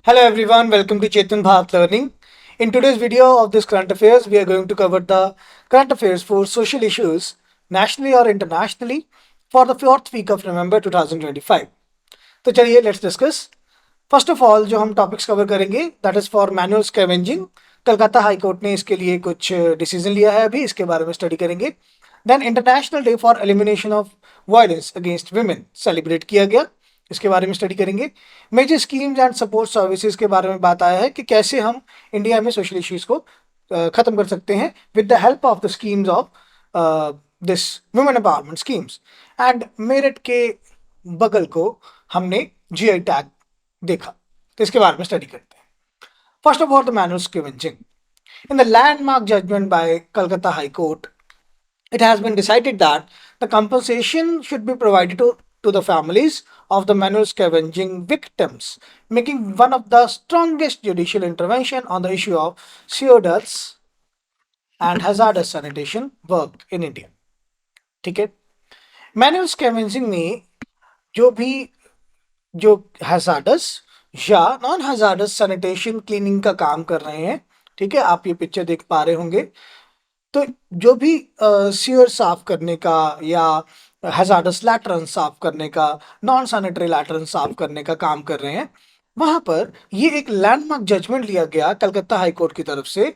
Hello everyone, welcome to Chetan Bharat Learning. In today's video of this current affairs, we are going to cover the current affairs for social issues nationally or internationally for the fourth week of November 2025. तो चलिए let's discuss. First of all जो हम topics cover करेंगे that is for manual scavenging. Calcutta high court ने इसके लिए कुछ decision लिया है, अभी इसके बारे में स्टडी करेंगे. Then international day for elimination of violence against women celebrate किया गया, इसके बारे में स्टडी करेंगे. Major schemes and support services के बारे में बात आया है कि कैसे हम इंडिया में सोशल इश्यूज को खत्म कर सकते हैं with the help of the schemes of this women empowerment schemes. And Meerut के बगल को हमने जीआई टैग देखा, तो इसके बारे में स्टडी करते हैं. First of all the manual scavenging. In the landmark judgment by Calcutta High Court, it has been decided that the compensation should be provided to the families of the manual scavenging victims, making one of the strongest judicial intervention on the issue of sewer deaths and hazardous sanitation work in India. ठीक है. Manual scavenging में जो hazards या non hazards sanitation cleaning का काम कर रहे हैं, ठीक है, आप ये पिक्चर देख पा रहे होंगे, तो जो भी सीवर साफ करने का या हैजार्डस लैट्रन साफ करने का, नॉन सैनिटरी लैट्रन साफ करने का काम कर रहे हैं, वहां पर ये एक लैंडमार्क जजमेंट लिया गया कलकत्ता हाई कोर्ट की तरफ से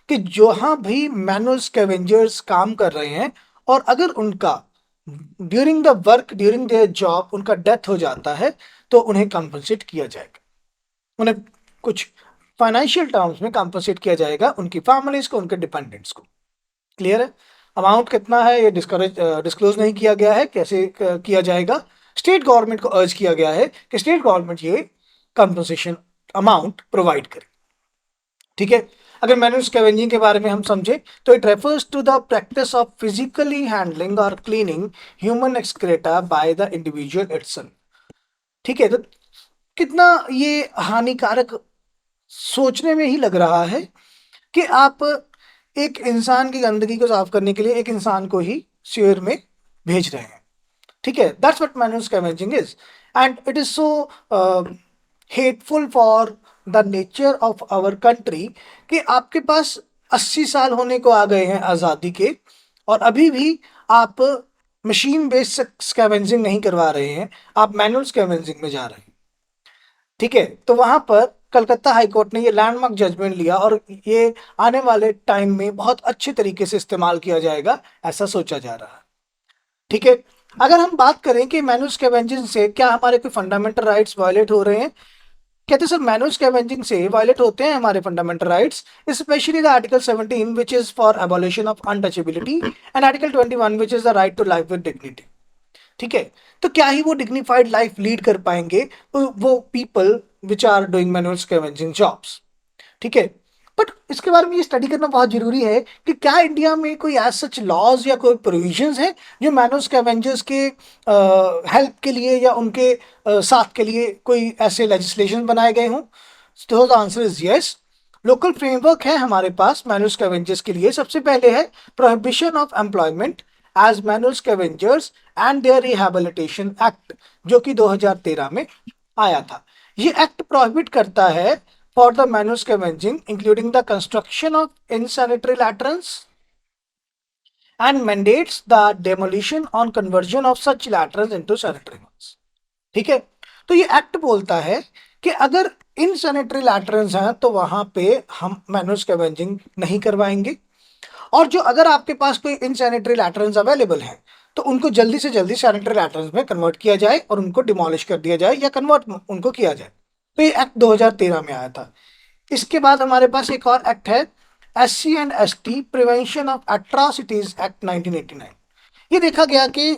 कि जहां भी मैनुअल स्कैवेंजर्स काम कर रहे हैं और अगर उनका during the work during their job उनका डेथ हो जाता है तो उन्हें कंपनसेट किया जाएगा, उन्हें कुछ फाइनेंशियल टर्म्स में कंपनसेट किया जाएगा, उनकी फैमिलीज को, उनके डिपेंडेंट्स को. क्लियर है. अमाउंट कितना है ये डिस्क्लोज नहीं किया गया है, कैसे किया जाएगा. स्टेट गवर्नमेंट को अर्ज किया गया है कि स्टेट गवर्नमेंट ये कंपनसेशन अमाउंट प्रोवाइड करे. ठीक है. अगर मैनुअल स्कैवेंजिंग के बारे में हम समझे तो it refers to the practice of physically handling और cleaning human excreta by the individual itself. ठीक है. तो कितना ये हानिकारक सोचने में ही लग रहा है कि आप एक इंसान की गंदगी को साफ करने के लिए एक इंसान को ही सीवर में भेज रहे हैं. ठीक है. That's what manual scavenging is and it is so hateful for the nature of our country कि आपके पास 80 साल होने को आ गए हैं आज़ादी के और अभी भी आप मशीन बेस्ड स्कैवेंजिंग नहीं करवा रहे हैं, आप मैनुअल स्कैवेंजिंग में जा रहे हैं. ठीक है. तो वहां पर कलकत्ता हाई कोर्ट ने ये लैंडमार्क जजमेंट लिया और ये आने वाले टाइम में बहुत अच्छे तरीके से इस्तेमाल किया जाएगा, ऐसा सोचा जा रहा है. ठीक है. अगर हम बात करें कि मैनुअल स्कैवेंजिंग से क्या हमारे कोई फंडामेंटल राइट्स वायलेट हो रहे हैं, कहते सर मैनुअल स्कैवेंजिंग से वायलेट होते हैं हमारे fundamental rights, specially the article 17 which is for abolition of untouchability and article 21 which is the right to life with dignity. ठीक है. तो क्या ही वो डिग्निफाइड लाइफ लीड कर पाएंगे वो people which are doing manual scavenging jobs. ठीक है. बट इसके बारे में ये स्टडी करना बहुत जरूरी है कि क्या इंडिया में कोई एज सच लॉज या कोई प्रोविजंस है जो मैनुअल स्कैवेंजर्स के हेल्प के लिए या उनके साथ के लिए कोई ऐसे लेजिस्लेशन बनाए गए हों. तो the answer is yes. Local framework है हमारे पास मैनुअल स्कैवेंजर्स के लिए. सबसे पहले है prohibition of employment as manual scavengers and their rehabilitation act, जो कि 2013 में आया था. ये एक्ट प्रोहिबिट करता है for the manual scavenging including the construction of insanitary latrines and mandates the demolition on conversion of such latrines into sanitary ones. ठीक है. तो ये एक्ट बोलता है कि अगर इनसैनिटरी लैट्रन्स हैं तो वहां पे हम मैनुअल स्कैवेंजिंग नहीं करवाएंगे, और जो अगर आपके पास कोई इनसैनिटरी लैट्रन्स अवेलेबल हैं तो उनको जल्दी से जल्दी सैनिटरी लैट्रन्स में कन्वर्ट किया जाए और उनको डिमोलिश कर दिया जाए या कन्वर्ट उनको किया जाए. तो ये एक्ट 2013 में आया था. इसके बाद हमारे पास एक और एक्ट है SC and ST prevention of atrocities act 1989. ये देखा गया कि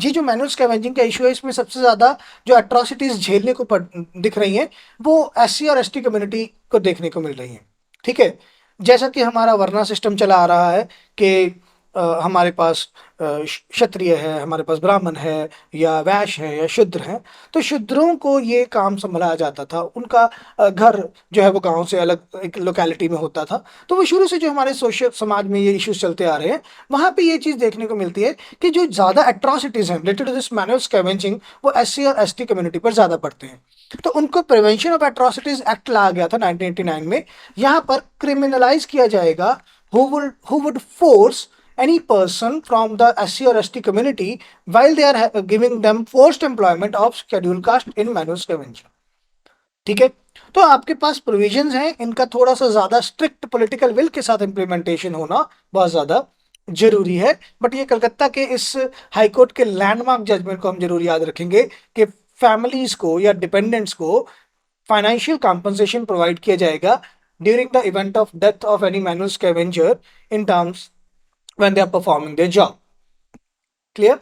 ये जो मैनुअल स्कैवेंजिंग का इशू है इसमें सबसे ज़्यादा जो एट्रॉसिटीज झेलने को दिख रही हैं वो SC और ST कम्युनिटी को देखने को मिल रही हैं. ठीक है. जैसा कि हमारा वर्ना सिस्टम चला आ रहा है कि हमारे पास क्षत्रिय है, हमारे पास ब्राह्मण है या वैश्य है या शूद्र हैं, तो शूद्रों को ये काम संभाला जाता था. उनका घर जो है वो गांव से अलग एक लोकेलिटी में होता था. तो वो शुरू से जो हमारे सोशल समाज में ये इश्यूज चलते आ रहे हैं वहाँ पे ये चीज़ देखने को मिलती है कि जो ज़्यादा एट्रॉसिटीज़ हैं related to this manual scavenging वो SC और ST कम्युनिटी पर ज़्यादा पड़ते हैं. तो उनको प्रिवेंशन ऑफ एट्रोसिटीज एक्ट लाया गया था 1989 में। यहाँ पर क्रिमिनलाइज किया जाएगा who would force any person from the SC or ST community while they are giving them forced employment of scheduled caste in manual scavenging। ठीक है, तो आपके पास प्रोविजंस हैं, इनका थोड़ा सा ज्यादा स्ट्रिक्ट पॉलिटिकल विल के साथ इंप्लीमेंटेशन होना बहुत ज्यादा जरूरी है। बट ये कलकत्ता के इस हाईकोर्ट के लैंडमार्क जजमेंट को हम जरूर याद रखेंगे कि फैमिलीज को या डिपेंडेंट्स को फाइनेंशियल कॉम्पनसेशन प्रोवाइड किया जाएगा during the event of death of any manual scavenger in terms when they are performing their job. Clear?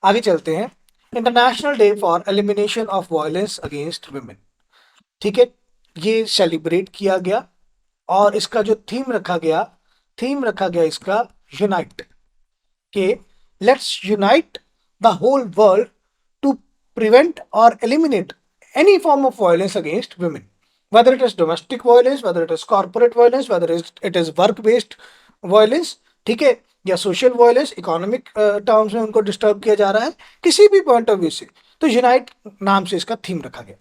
आगे चलते हैं। International day for elimination of violence against women. ठीक है, ये सेलिब्रेट किया गया और इसका जो थीम रखा गया इसका यूनाइट, के let's unite the whole world to prevent और eliminate any form of violence against women, whether it is domestic violence, whether it is corporate violence, whether it is work based violence, ठीक है, या social violence, economic terms में उनको disturb किया जा रहा है किसी भी पॉइंट ऑफ व्यू से, तो यूनाइट नाम से इसका थीम रखा गया।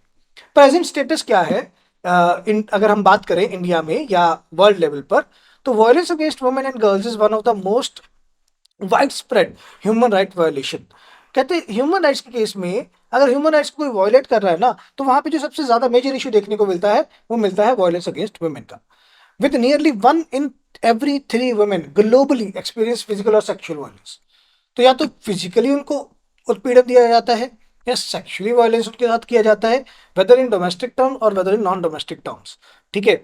प्रेजेंट स्टेटस क्या है? अगर हम बात करें इंडिया में या वर्ल्ड लेवल पर, तो violence against women and girls is one of the most wide spread human right violation. कहते हैं ह्यूमन राइट्स के केस में अगर ह्यूमन राइट्स को कोई वायलेट कर रहा है ना, तो वहां पे जो सबसे ज्यादा मेजर इशू देखने को मिलता है वो मिलता है वायलेंस अगेंस्ट वुमेन का। With nearly 1 in every 3 women globally experience physical और सेक्सुअल वायलेंस। तो या तो फिजिकली उनको उत्पीड़न दिया जाता है या सेक्सुअली वायलेंस उनके साथ किया जाता है, वेदर इन डोमेस्टिक टर्म और whether in non domestic terms. ठीक है,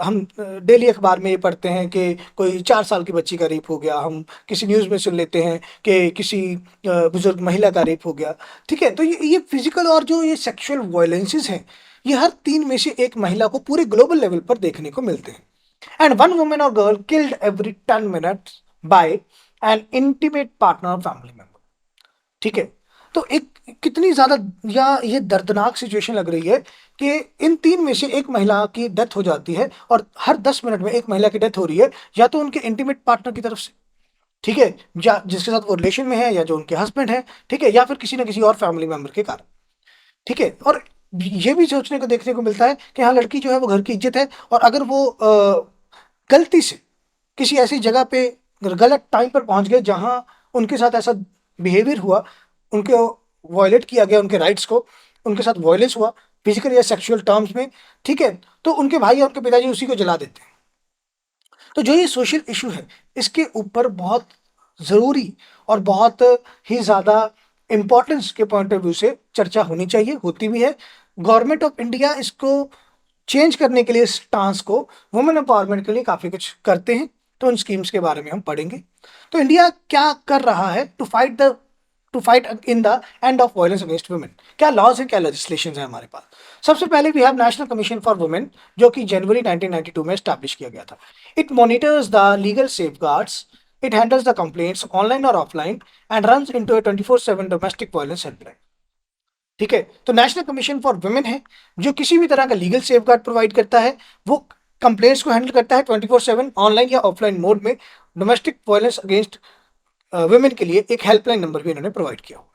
हम डेली अखबार में ये पढ़ते हैं कि कोई 4 साल की बच्ची का रेप हो गया, हम किसी न्यूज़ में सुन लेते हैं कि किसी बुजुर्ग महिला का रेप हो गया। ठीक है, तो ये फिजिकल और जो ये सेक्सुअल वायलेंसेस हैं, ये हर 3 में से एक महिला को पूरे ग्लोबल लेवल पर देखने को मिलते हैं। And 1 woman or girl killed every 10 minutes by an intimate partner or family member। ठीक है, तो एक कितनी ज्यादा या ये दर्दनाक सिचुएशन लग रही है कि इन 3 में से एक महिला की डेथ हो जाती है और हर 10 मिनट में एक महिला की डेथ हो रही है, या तो उनके इंटीमेट पार्टनर की तरफ से, ठीक है, या जिसके साथ वो रिलेशन में है या जो उनके हस्बैंड है, ठीक है, या फिर किसी ना किसी और फैमिली मेंबर के कारण। ठीक है, और ये भी सोचने को देखने को मिलता है कि हाँ, लड़की जो है वो घर की इज्जत है, और अगर वो गलती से किसी ऐसी जगह पे गलत टाइम पर पहुंच गए जहां उनके साथ ऐसा बिहेवियर हुआ, उनके वायलेट किया गया उनके राइट्स को, उनके साथ वायलेंस हुआ फिजिकल या सेक्सुअल टर्म्स में, ठीक है, तो उनके भाई और उनके पिताजी उसी को जला देते हैं। तो जो ये सोशल इशू है, इसके ऊपर बहुत ज़रूरी और बहुत ही ज़्यादा इम्पोर्टेंस के पॉइंट ऑफ व्यू से चर्चा होनी चाहिए, होती भी है। गवर्नमेंट ऑफ इंडिया इसको चेंज करने के लिए, इस टांस को वुमेन एम्पावरमेंट के लिए काफ़ी कुछ करते हैं, तो उन स्कीम्स के बारे में हम पढ़ेंगे। तो इंडिया क्या कर रहा है to fight in the end of violence against women? क्या लॉज है, क्या लेजिस्लेशन है हमारे पास? सबसे पहले we have national commission for women, जो कि जनवरी 1992 में स्टैब्लिश किया गया था। It monitors the legal safeguards, it handles the complaints online और offline, and runs into a 24/7 domestic violence helpline. ठीक है, तो नेशनल कमीशन फॉर वुमेन है जो किसी भी तरह का लीगल सेफगार्ड प्रोवाइड करता है, वो कंप्लेंट्स को हैंडल करता है 24/7 ऑनलाइन या ऑफलाइन मोड में। डोमेस्टिक वायलेंस अगेंस्ट वुमेन के लिए एक हेल्पलाइन नंबर भी इन्होंने प्रोवाइड किया हुआ।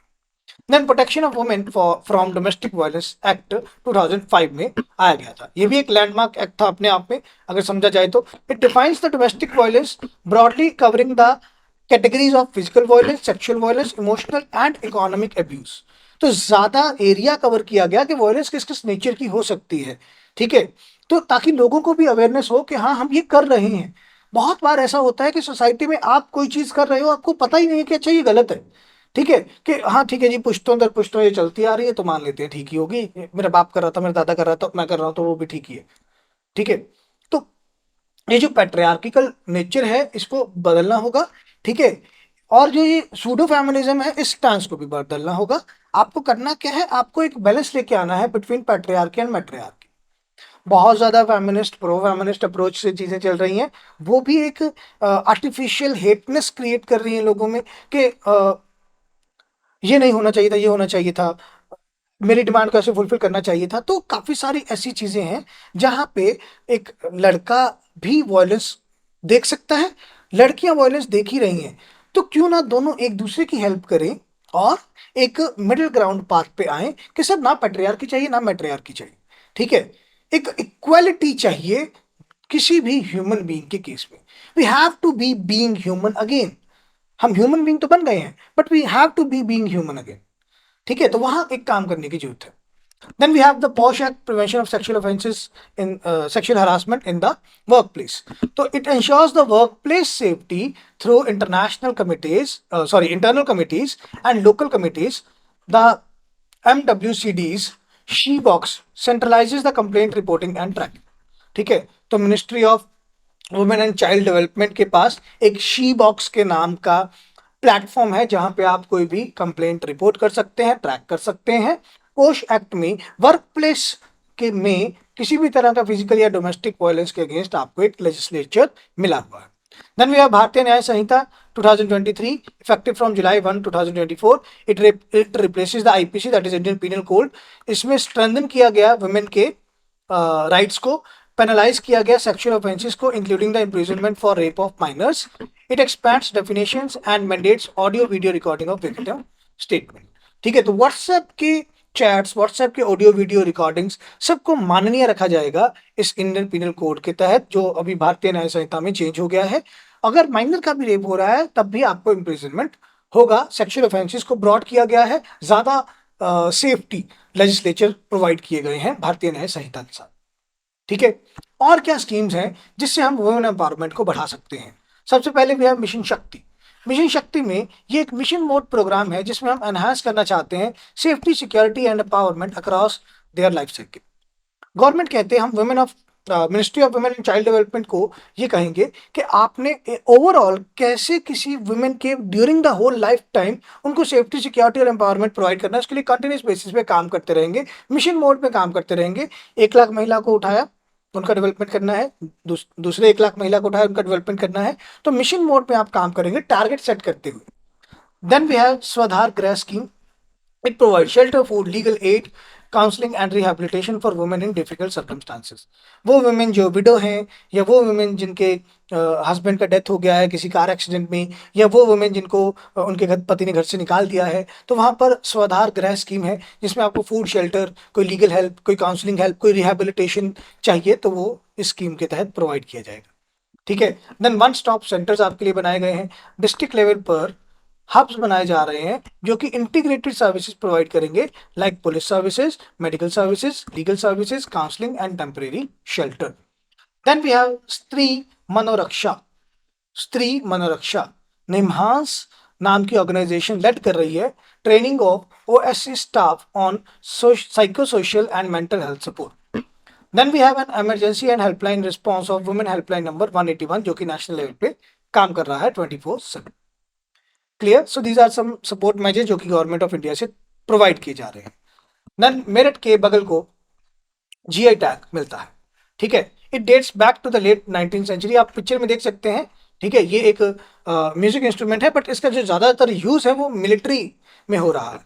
Then protection of women from domestic violence act 2005 में आया गया था। ये भी एक लैंडमार्क एक्ट था अपने आप में, अगर समझा जाए तो। It defines the domestic violence broadly, covering the categories of physical violence, sexual violence, emotional and economic abuse. तो ज्यादा एरिया कवर किया गया कि वायलेंस किस किस नेचर की हो सकती है। ठीक है, तो ताकि लोगों को भी अवेयरनेस हो कि हाँ, हम ये कर रहे हैं। बहुत बार ऐसा होता है कि सोसाइटी में आप कोई चीज कर रहे हो, आपको पता ही नहीं है कि अच्छा ये गलत है। ठीक है, कि हाँ ठीक है जी, पुश्तों दर पुश्तों ये चलती आ रही है तो मान लेते हैं ठीक ही होगी, मेरा बाप कर रहा था, मेरा दादा कर रहा था, मैं कर रहा हूँ तो वो भी ठीक ही है। ठीक है, तो ये जो पैट्रियार्किकल नेचर है इसको बदलना होगा। ठीक है, और जो ये सूडो फेमिनिज्म है, इस स्टांस को भी बदलना होगा। आपको करना क्या है, आपको एक बैलेंस लेके आना है बिटवीन पैट्रियार्की एंड मैट्रियार्की। बहुत ज्यादा फेमिनिस्ट, प्रो फेमिनिस्ट अप्रोच से चीजें चल रही हैं, वो भी एक आर्टिफिशियल हेटनेस क्रिएट कर रही हैं लोगों में कि ये नहीं होना चाहिए था, ये होना चाहिए था, मेरी डिमांड को ऐसे फुलफिल करना चाहिए था। तो काफी सारी ऐसी चीजें हैं जहां पे एक लड़का भी वॉयलेंस देख सकता है, लड़कियां वॉयलेंस देख ही रही हैं, तो क्यों ना दोनों एक दूसरे की हेल्प करें और एक मिडिल ग्राउंड पाथ पे आए कि सर ना पैट्रियार्की चाहिए ना मैट्रियार्की चाहिए, ठीक है, एक इक्वालिटी चाहिए किसी भी ह्यूमन बीइंग के केस में। We have to be being human again. हम ह्यूमन बीइंग तो बन गए हैं, but we have to be being human again, ठीक है, तो वहां एक काम करने की जरूरत है। Then we have the POSH Act, Prevention of Sexual Offences in Sexual Harassment in the Workplace. So it ensures the workplace safety through internal committees and local committees. The MWCDs, SHE-Box centralizes the complaint reporting and tracking. ठीक है, तो ministry of women and child development के पास एक she box के नाम का platform है जहां पे आप कोई भी कंप्लेंट रिपोर्ट कर सकते हैं, ट्रैक कर सकते हैं। पोश एक्ट में वर्क प्लेस के में किसी भी तरह का फिजिकल या डोमेस्टिक वायलेंस के अगेंस्ट आपको एक लेजिस्लेचर मिला हुआ है। Then we have Bharatiya Nyaya Sanhita 2023 effective from July 1 2024। It replaces the IPC, that is Indian Penal Code. इसमें स्ट्रेंथन किया गया वुमेन के राइट्स को, पेनलाइज किया गया सेक्सुअल ऑफेंसेस को including the imprisonment for rape of minors. It expands definitions and mandates audio video recording of victim statement. ठीक है, तो व्हाट्सएप के चैट्स, व्हाट्सएप के ऑडियो वीडियो रिकॉर्डिंग्स सबको माननीय रखा जाएगा इस इंडियन पीनल कोड के तहत, जो अभी भारतीय न्याय संहिता में चेंज हो गया है। अगर माइनर का भी रेप हो रहा है तब भी आपको इम्प्रिजनमेंट होगा। सेक्सुअल ऑफेंसेस को ब्रॉड किया गया है, ज्यादा सेफ्टी लेजिस्लेचर प्रोवाइड किए गए हैं भारतीय न्याय संहिता के साथ। ठीक है, और क्या स्कीम्स हैं जिससे हम वुमेन एम्पावरमेंट को बढ़ा सकते हैं? सबसे पहले भी है मिशन शक्ति। मिशन शक्ति में ये एक मिशन मोड प्रोग्राम है जिसमें हम एनहांस करना चाहते हैं safety, security and empowerment across their life cycle. Government कहते हैं, हम women of ministry of women and child development को ये कहेंगे कि आपने ओवरऑल कैसे किसी वुमेन के during the whole lifetime उनको सेफ्टी, सिक्योरिटी और एम्पावरमेंट प्रोवाइड करना है। उसके लिए कंटिन्यूस बेसिस पे काम करते रहेंगे, मिशन मोड पे काम करते रहेंगे। 1 लाख महिला को उठाया, उनका डेवलपमेंट करना है, दूसरे 1 लाख महिला को उठाया, उनका डेवलपमेंट करना है। तो मिशन मोड पे आप काम करेंगे टारगेट सेट करते हुए। देन वी हैव स्वाधार गृह scheme. It provide shelter, food, legal aid, counselling and rehabilitation for women in difficult circumstances. वो वुमेन जो विडो हैं, या वो वुमेन जिनके हस्बैंड का डेथ हो गया है किसी कार एक्सीडेंट में, या वो वुमेन जिनको उनके पति ने घर से निकाल दिया है, तो वहाँ पर स्वाधार गृह स्कीम है जिसमें आपको फूड, शेल्टर, कोई लीगल हेल्प, कोई काउंसलिंग हेल्प, कोई रिहेबिलिटेशन चाहिए तो वो इस स्कीम के तहत प्रोवाइड किया जाएगा। ठीक है, देन वन स्टॉप सेंटर्स आपके लिए बनाए गए हैं। डिस्ट्रिक्ट लेवल पर हब्स बनाए जा रहे हैं जो कि इंटीग्रेटेड सर्विसेज प्रोवाइड करेंगे, like police services, medical services, legal services, counselling and temporary shelter. Then we have Stree Manoraksha. स्त्री मनोरक्षा निम्हांस नाम की ऑर्गेनाइजेशन लेड कर रही है training of OSC staff on psycho social and mental health support. Then we have an emergency and helpline response of women helpline number 181 जो कि national level पे काम कर रहा है 24/7। Clear? So these are some support measures जो कि government of India से प्रोवाइड किए जा रहे हैं। देन मेरठ के बगल को जीआई टैग मिलता है। ठीक है, it dates back to the late 19th century. आप पिक्चर में देख सकते हैं। ठीक है, ये एक म्यूजिक इंस्ट्रूमेंट है, बट इसका जो ज्यादातर यूज है वो मिलिट्री में हो रहा है।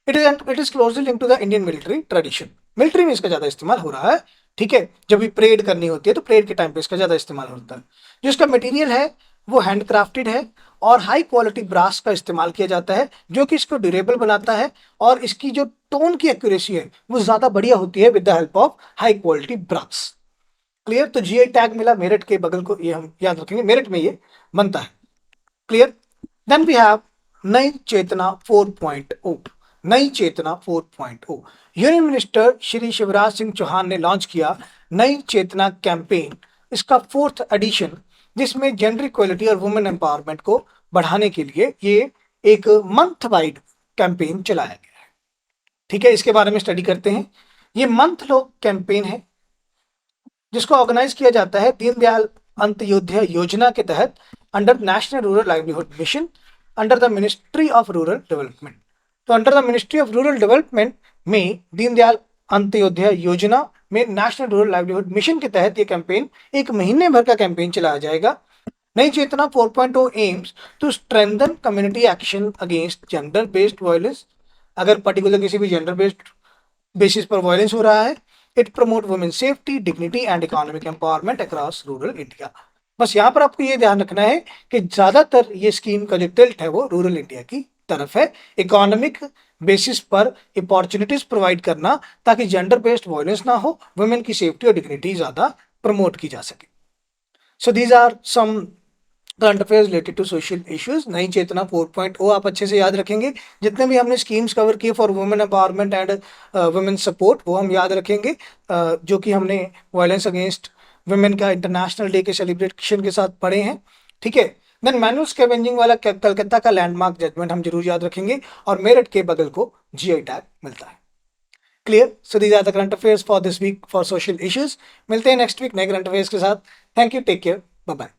It is closely linked to the Indian military tradition. Military में इसका ज्यादा इस्तेमाल हो रहा है। ठीक है, जब भी परेड करनी होती है तो परेड के टाइम पे इसका ज्यादा इस्तेमाल होता है। जो इसका मटेरियल है वो हैंडक्राफ्टेड है और हाई क्वालिटी ब्रास का इस्तेमाल किया जाता है जो कि इसको ड्यूरेबल बनाता है, और इसकी जो टोन की एक्यूरेसी है वो ज्यादा बढ़िया होती है with the help of high quality brass. Clear? तो जीआई टैग मिला मेरठ के बगल को, ये हम याद रखेंगे, मेरठ में ये बनता है। क्लियर? देन वी हैव नई चेतना 4.0। नई चेतना 4.0 यूनियन मिनिस्टर श्री शिवराज सिंह चौहान ने लॉन्च किया नई चेतना कैंपेन, इसका 4th एडिशन, जिसमें जेंडर इक्वलिटी और वुमेन एम्पावरमेंट को बढ़ाने के लिए ये एक मंथ वाइड कैंपेन चलाया गया है। ठीक है, इसके बारे में स्टडी करते हैं। ये मंथ लॉन्ग कैंपेन है जिसको ऑर्गेनाइज किया जाता है दीनदयाल अंत्योदय योजना के तहत under national rural livelihood mission under the ministry of rural development. तो under the ministry of rural development में दीनदयाल अंत्योदय योजना में नेशनल रूरल लाइवलीहुड मिशन के तहत ये कैंपेन 1 महीने भर का कैंपेन चलाया जाएगा। Nayi Chetna 4.0 aims to strengthen community action against gender based violence. अगर पर्टिकुलर किसी भी जेंडर बेस्ड बेसिस पर वायलेंस हो रहा है, it promote women safety, dignity and economic empowerment across rural India. बस यहाँ पर आपको ये ध्यान रखना है कि ज्यादातर ये स्कीम का जो टिल्ट है वो रूरल इंडिया की तरफ है इकोनॉमिक बेसिस पर अपॉर्चुनिटीज प्रोवाइड करना, ताकि जेंडर बेस्ड वायलेंस ना हो, वुमेन की सेफ्टी और डिग्निटी ज्यादा प्रमोट की जा सके। So these are some current affairs related to social issues. Nayi Chetna 4.0 आप अच्छे से याद रखेंगे। जितने भी हमने स्कीम्स कवर किए for women empowerment and women support, वो हम याद रखेंगे, जो कि हमने वायलेंस अगेंस्ट वुमेन का इंटरनेशनल डे के सेलिब्रेशन के साथ पढ़े हैं। ठीक है। देन मैनुअल स्कैवेंजिंग वाला कलकत्ता का लैंडमार्क जजमेंट हम जरूर याद रखेंगे, और मेरठ के बगल को जीआई टैग मिलता है। Clear? So these are the current affairs for this week for social issues. मिलते हैं नेक्स्ट वीक नए करंट अफेयर्स के साथ। Thank you, take care, bye bye.